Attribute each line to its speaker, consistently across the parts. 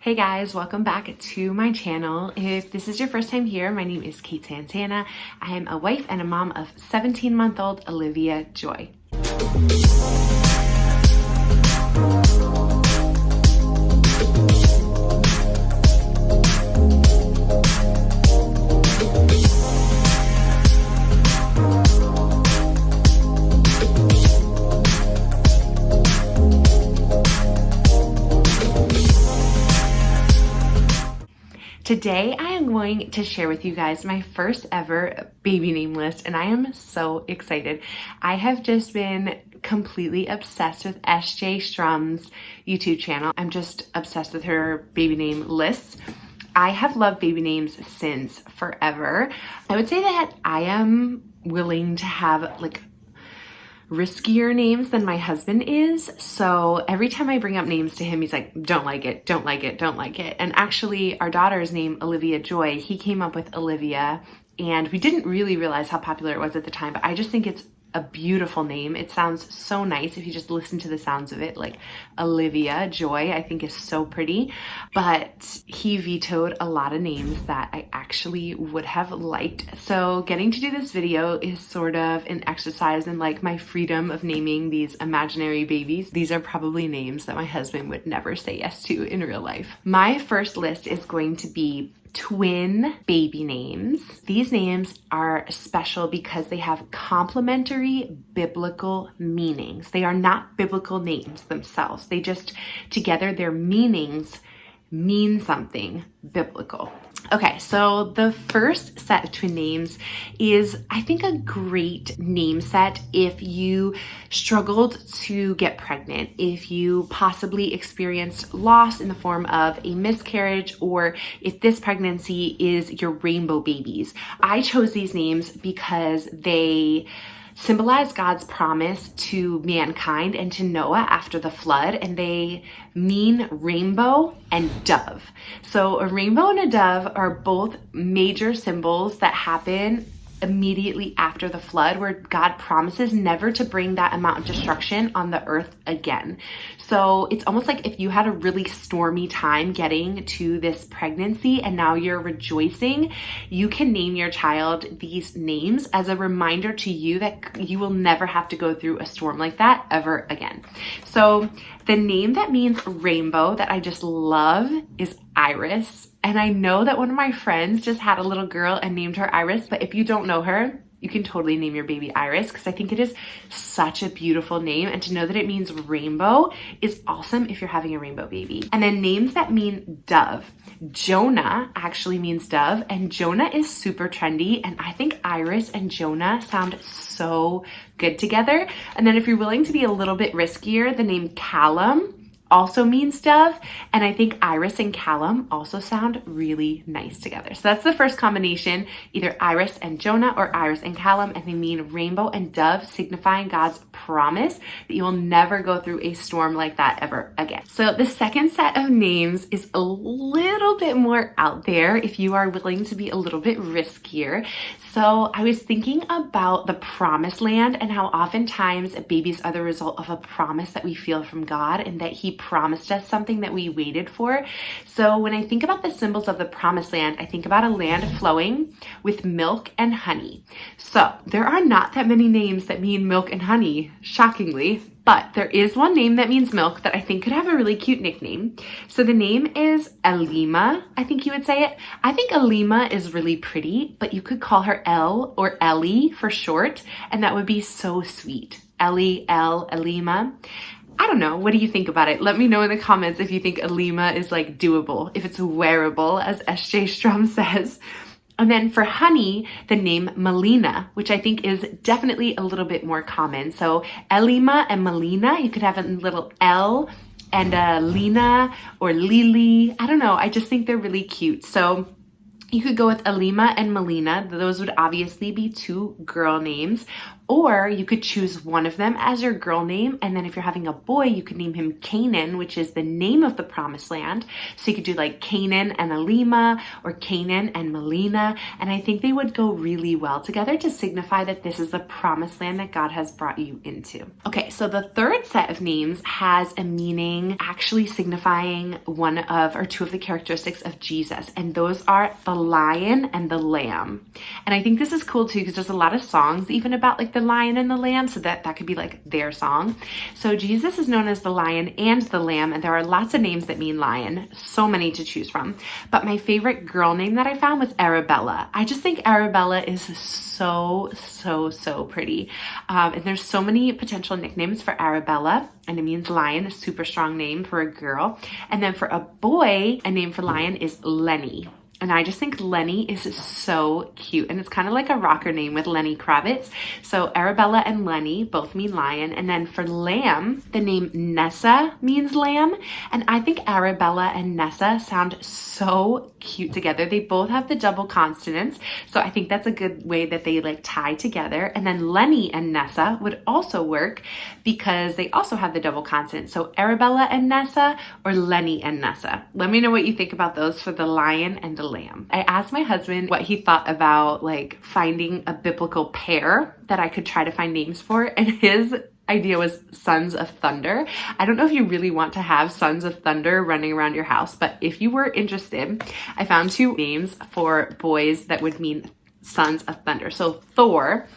Speaker 1: Hey guys, welcome back to my channel. If this is your first time here, my name is Kate Santana. I am a wife and a mom of 17-month-old Olivia Joy. Today, I am going to share with you guys my first ever baby name list, and I am so excited. I have just been completely obsessed with SJ Strum's YouTube channel. I'm just obsessed with her baby name lists. I have loved baby names since forever. I would say that I am willing to have like riskier names than my husband is. So every time I bring up names to him, he's like, don't like it, don't like it, don't like it. And actually our daughter's name, Olivia Joy, he came up with Olivia, and we didn't really realize how popular it was at the time, but I just think it's a beautiful name. It sounds so nice if you just listen to the sounds of it, like Olivia Joy, I think is so pretty. But he vetoed a lot of names that I actually would have liked. So getting to do this video is sort of an exercise in like my freedom of naming these imaginary babies. These are probably names that my husband would never say yes to in real life. My first list is going to be twin baby names. These names are special because they have complementary biblical meanings. They are not biblical names themselves. They just, together, their meanings mean something biblical. Okay, so the first set of twin names is, I think, a great name set if you struggled to get pregnant, if you possibly experienced loss in the form of a miscarriage, or if this pregnancy is your rainbow babies. I chose these names because they symbolize God's promise to mankind and to Noah after the flood, and they mean rainbow and dove. So a rainbow and a dove are both major symbols that happen immediately after the flood, where God promises never to bring that amount of destruction on the earth again. So it's almost like if you had a really stormy time getting to this pregnancy and now you're rejoicing, you can name your child these names as a reminder to you that you will never have to go through a storm like that ever again. So the name that means rainbow that I just love is Iris. And I know that one of my friends just had a little girl and named her Iris, but if you don't know her, you can totally name your baby Iris, because I think it is such a beautiful name, and to know that it means rainbow is awesome if you're having a rainbow baby. And then names that mean dove. Jonah actually means dove, and Jonah is super trendy, and I think Iris and Jonah sound so good together. And then if you're willing to be a little bit riskier, the name Callum also means dove, and I think Iris and Callum also sound really nice together. So that's the first combination, either Iris and Jonah or Iris and Callum, and they mean rainbow and dove, signifying God's promise that you will never go through a storm like that ever again. So the second set of names is a little bit more out there if you are willing to be a little bit riskier. So I was thinking about the promised land and how oftentimes babies are the result of a promise that we feel from God, and that He promised us something that we waited for. So when I think about the symbols of the promised land, I think about a land flowing with milk and honey. So there are not that many names that mean milk and honey, shockingly, but there is one name that means milk that I think could have a really cute nickname. So the name is Elima, I think you would say it. I think Elima is really pretty, but you could call her Elle or Ellie for short, and that would be so sweet. Ellie, Elle, Elima. I don't know. What do you think about it? Let me know in the comments if you think Elima is like doable, if it's wearable, as SJ Strum says. And then for honey, the name Melina, which I think is definitely a little bit more common. So Elima and Melina, you could have a little L and a Lena or Lily. I don't know. I just think they're really cute. So you could go with Elima and Melina. Those would obviously be two girl names. Or you could choose one of them as your girl name, and then if you're having a boy, you could name him Canaan, which is the name of the promised land. So you could do like Canaan and Alima, or Canaan and Melina, and I think they would go really well together to signify that this is the promised land that God has brought you into. Okay, so the third set of names has a meaning actually signifying one of or two of the characteristics of Jesus, and those are the lion and the lamb. And I think this is cool too, because there's a lot of songs even about like the lion and the lamb, so that could be like their song. So Jesus is known as the lion and the lamb, and there are lots of names that mean lion, so many to choose from. But my favorite girl name that I found was Arabella. I just think Arabella is so pretty. And there's so many potential nicknames for Arabella, and it means lion, a super strong name for a girl. And then for a boy, a name for lion is Lenny. And I just think Lenny is so cute. And it's kind of like a rocker name with Lenny Kravitz. So Arabella and Lenny both mean lion. And then for lamb, the name Nessa means lamb. And I think Arabella and Nessa sound so cute together. They both have the double consonants. So I think that's a good way that they like tie together. And then Lenny and Nessa would also work because they also have the double consonant. So Arabella and Nessa, or Lenny and Nessa. Let me know what you think about those for the lion and the lamb. I asked my husband what he thought about like finding a biblical pair that I could try to find names for, and his idea was Sons of Thunder. I don't know if you really want to have Sons of Thunder running around your house, but if you were interested, I found two names for boys that would mean Sons of Thunder. So Thor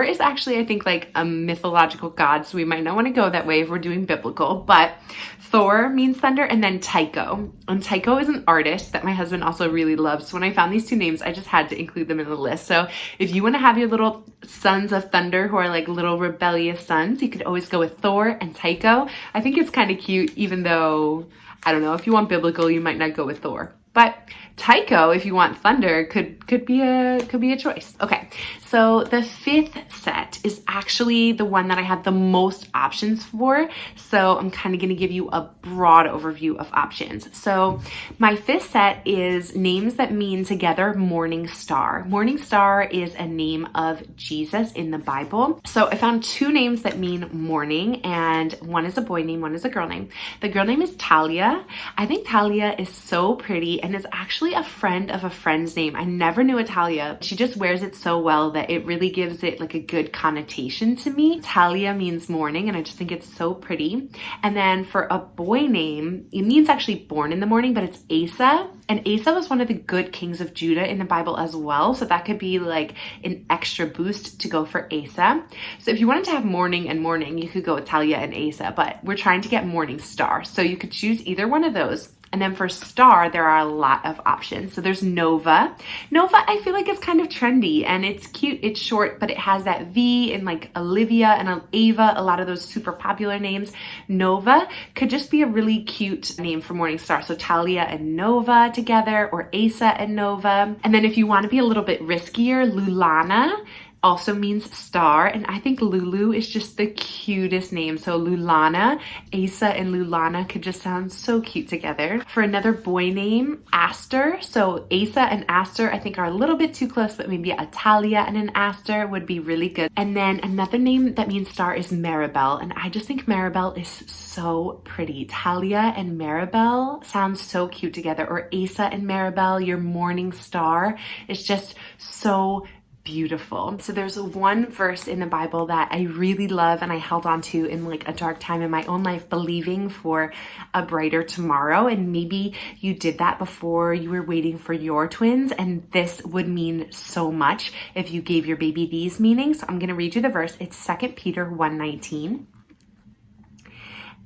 Speaker 1: is actually, I think, like a mythological god, so we might not want to go that way if we're doing biblical, but Thor means thunder. And then Tycho. And Tycho is an artist that my husband also really loves. So when I found these two names, I just had to include them in the list. So if you want to have your little sons of thunder who are like little rebellious sons, you could always go with Thor and Tycho. I think it's kind of cute, even though, I don't know, if you want biblical, you might not go with Thor. But Tycho, if you want thunder, could be a choice. Okay, so the fifth set is actually the one that I had the most options for. So I'm kind of going to give you a broad overview of options. So my fifth set is names that mean together Morningstar. Morningstar is a name of Jesus in the Bible. So I found two names that mean morning, and one is a boy name, one is a girl name. The girl name is Talia. I think Talia is so pretty and is actually a friend of a friend's name. I never knew a Talia. She just wears it so well that it really gives it like a good connotation to me. Talia means morning, and I just think it's so pretty. And then for a boy name, it means actually born in the morning, but it's Asa. And Asa was one of the good kings of Judah in the Bible as well. So that could be like an extra boost to go for Asa. So if you wanted to have morning and morning, you could go with Talia and Asa, but we're trying to get Morningstar. So you could choose either one of those. And then for star, there are a lot of options. So there's Nova. Nova, I feel like is kind of trendy and it's cute. It's short, but it has that V in like Olivia and Ava, a lot of those super popular names. Nova could just be a really cute name for Morningstar. So Talia and Nova together, or Asa and Nova. And then if you want to be a little bit riskier, Lulana also means star, and I think Lulu is just the cutest name. So Lulana, Asa and Lulana could just sound so cute together. For another boy name, Aster. So Asa and Aster I think are a little bit too close, but maybe a Talia and an Aster would be really good. And then another name that means star is Maribel, and I just think Maribel is so pretty. Talia and Maribel sounds so cute together, or Asa and Maribel, your morning star, is just so beautiful. So there's one verse in the Bible that I really love and I held on to in like a dark time in my own life, believing for a brighter tomorrow. And maybe you did that before you were waiting for your twins, and this would mean so much if you gave your baby these meanings. So I'm going to read you the verse. It's 2 Peter 1:19.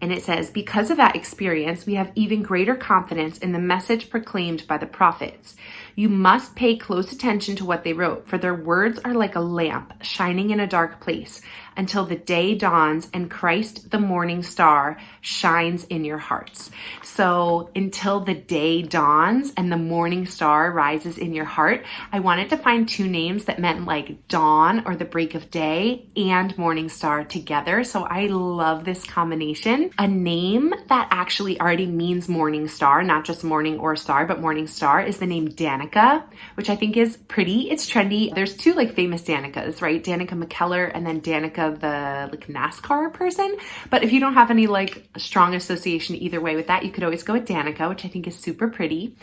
Speaker 1: And it says, because of that experience, we have even greater confidence in the message proclaimed by the prophets. You must pay close attention to what they wrote, for their words are like a lamp shining in a dark place until the day dawns and Christ, the morning star, shines in your hearts. So until the day dawns and the morning star rises in your heart, I wanted to find two names that meant like dawn or the break of day and morning star together. So I love this combination. A name that actually already means morning star, not just morning or star, but morning star, is the name Danica. Danica, which I think is pretty. It's trendy. There's two like famous Danikas, right? Danica McKellar and then Danica the like NASCAR person. But if you don't have any like strong association either way with that, you could always go with Danica, which I think is super pretty.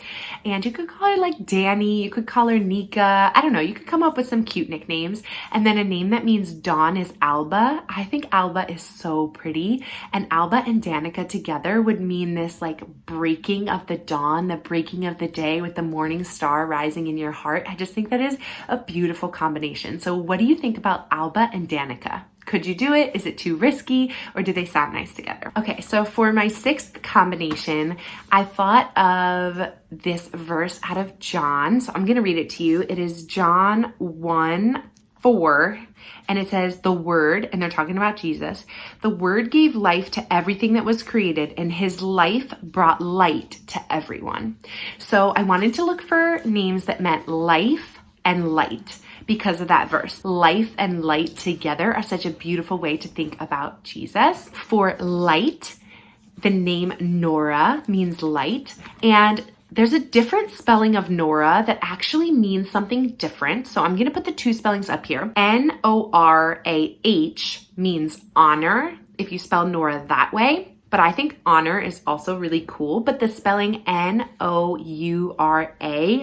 Speaker 1: And you could call her like Danny, you could call her Nika. I don't know, you could come up with some cute nicknames. And then a name that means dawn is Alba. I think Alba is so pretty. And Alba and Danica together would mean this like breaking of the dawn, the breaking of the day with the morning star rising in your heart. I just think that is a beautiful combination. So what do you think about Alba and Danica? Could you do it? Is it too risky, or do they sound nice together? Okay, so for my sixth combination, I thought of this verse out of John. So I'm going to read it to you. It is John 1:4, and it says, the Word, and they're talking about Jesus, the Word gave life to everything that was created, and his life brought light to everyone. So I wanted to look for names that meant life and light. Because of that verse. Life and light together are such a beautiful way to think about Jesus. For light, the name Nora means light, and there's a different spelling of Nora that actually means something different. So I'm going to put the two spellings up here. Norah means honor if you spell Nora that way. But I think honor is also really cool. But the spelling Noura,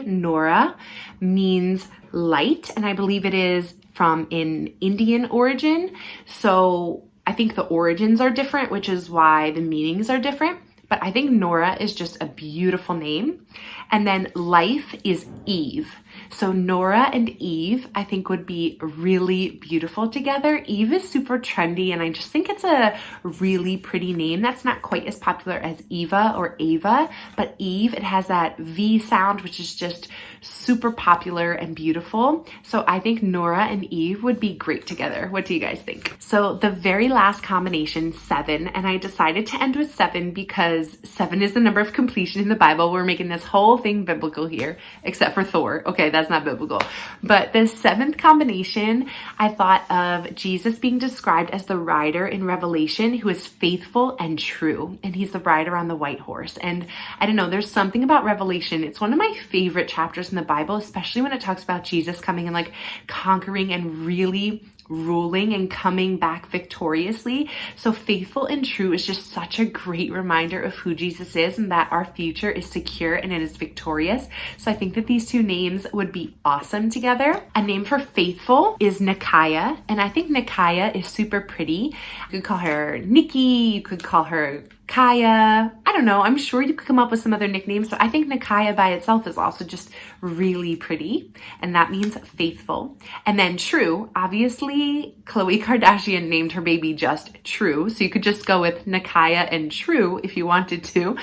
Speaker 1: Nora, means light. And I believe it is from an Indian origin. So I think the origins are different, which is why the meanings are different. But I think Nora is just a beautiful name. And then life is Eve. So Nora and Eve, I think, would be really beautiful together. Eve is super trendy, and I just think it's a really pretty name. That's not quite as popular as Eva or Ava, but Eve, it has that V sound, which is just super popular and beautiful. So I think Nora and Eve would be great together. What do you guys think? So the very last combination, 7, and I decided to end with 7 because 7 is the number of completion in the Bible. We're making this whole thing biblical here, except for Thor. Okay, that's not biblical. But the 7th combination, I thought of Jesus being described as the rider in Revelation who is faithful and true. And he's the rider on the white horse. And I don't know, there's something about Revelation. It's one of my favorite chapters in the Bible, especially when it talks about Jesus coming and like conquering and really ruling and coming back victoriously. So faithful and true is just such a great reminder of who Jesus is and that our future is secure and it is victorious. So I think that these two names would be awesome together. A name for faithful is Nikaya, and I think Nikaya is super pretty. You could call her Nikki, you could call her Kaya. I don't know. I'm sure you could come up with some other nicknames, but I think Nikaya by itself is also just really pretty, and that means faithful. And then true, obviously, Khloe Kardashian named her baby just True, so you could just go with Nikaya and True if you wanted to.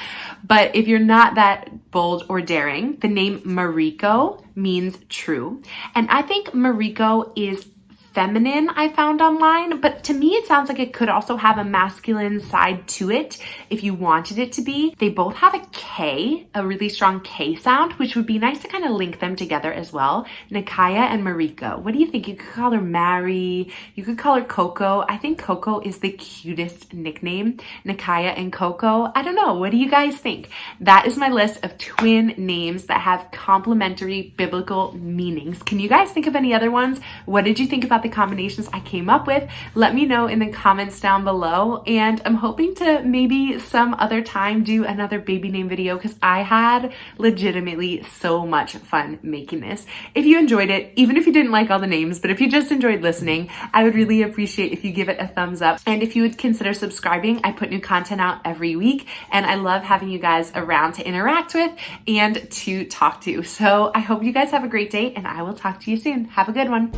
Speaker 1: But if you're not that bold or daring, the name Mariko means true. And I think Mariko is feminine, I found online, but to me it sounds like it could also have a masculine side to it if you wanted it to be. They both have a K, a really strong K sound, which would be nice to kind of link them together as well. Nikaya and Mariko. What do you think? You could call her Mary, you could call her Coco. I think Coco is the cutest nickname. Nikaya and Coco. I don't know. What do you guys think? That is my list of twin names that have complementary biblical meanings. Can you guys think of any other ones? What did you think about the combinations I came up with? Let me know in the comments down below, and I'm hoping to maybe some other time do another baby name video because I had legitimately so much fun making this. If you enjoyed it, even if you didn't like all the names, but if you just enjoyed listening, I would really appreciate if you give it a thumbs up, and if you would consider subscribing. I put new content out every week, and I love having you guys around to interact with and to talk to. So I hope you guys have a great day, and I will talk to you soon. Have a good one.